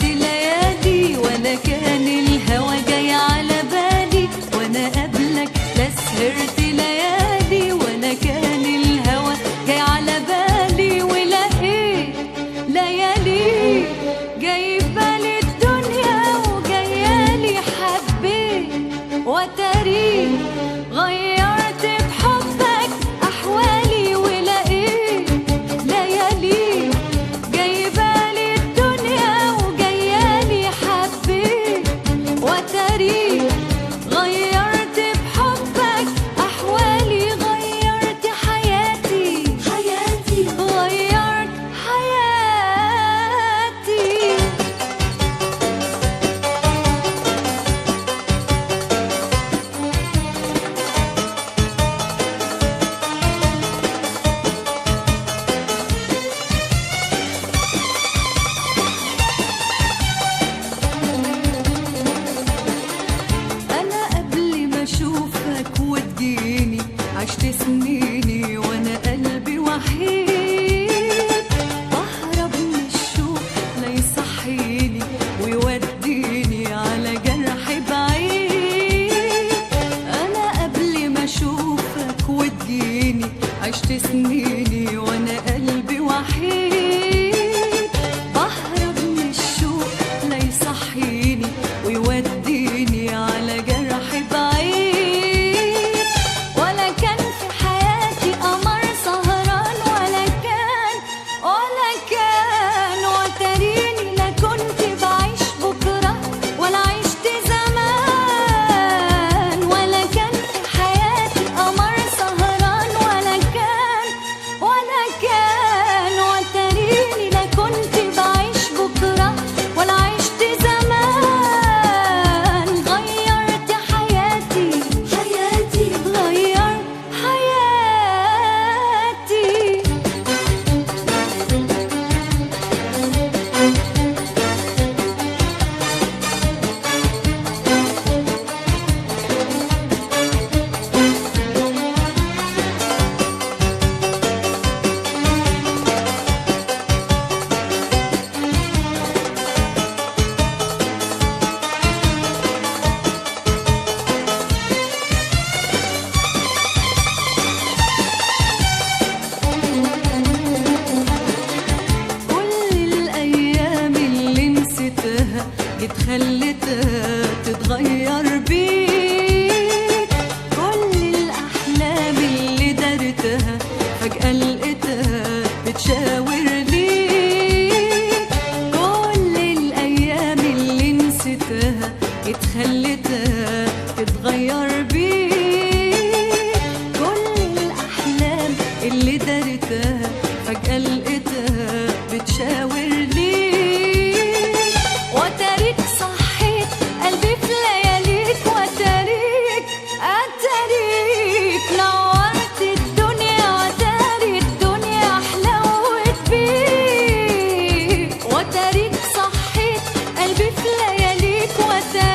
سهرت ليالي ولا كان الهوى جاي على بالي وانا قبلك. لا سهرت ليالي ولا كان الهوى جاي على بالي، ولقيت ليالي جايبه لي الدنيا وجايالي حبيت وتاريخ غيرت بحبك احوالي، ولقيت ليالي جايبالي الدنيا وجايالي حبيت وتاريخ غيرت بحبك احوالي، غيرت حياتي غيرت حياتي. أنا قبل ما أشوفك وتجيني عشت سنيني وأنا قلبي وحيد، بهرب من الشوق لا يصحيني ويوديني على جرح بعيد. أنا قبل ما أشوفك وتجيني عشت سنيني وأنا قلبي وحيد، بهرب من الشوق لا يصحيني ويوديني على جرح بعيد. ولا كان في حياتي قمر سهران ولا كان وتريني لا كنت بعيش بكرة ولا عشت زمان. ولا كان في حياتي قمر سهران ولا كان وتريني لا كنت بعيش بكرة ولا عشت زمان. غيرت حياتي غيرت حياتي. كل الأيام اللي نسيتها جيت خليتها تتغير بيك، كل الأحلام اللي دارتها فجأة لقيتها بتشاور ليك. كل الأيام اللي نسيتها جيت خليتها تتغير بيك، كل الأحلام اللي دارتها فجأة لقيتها بتشاور ليك. وتاريك صحيت قلبي في لياليك وتاريك نورت الدنيا وتاري الدنيا حلوت بيك. وتاريك صحيت قلبي في لياليك وتاريك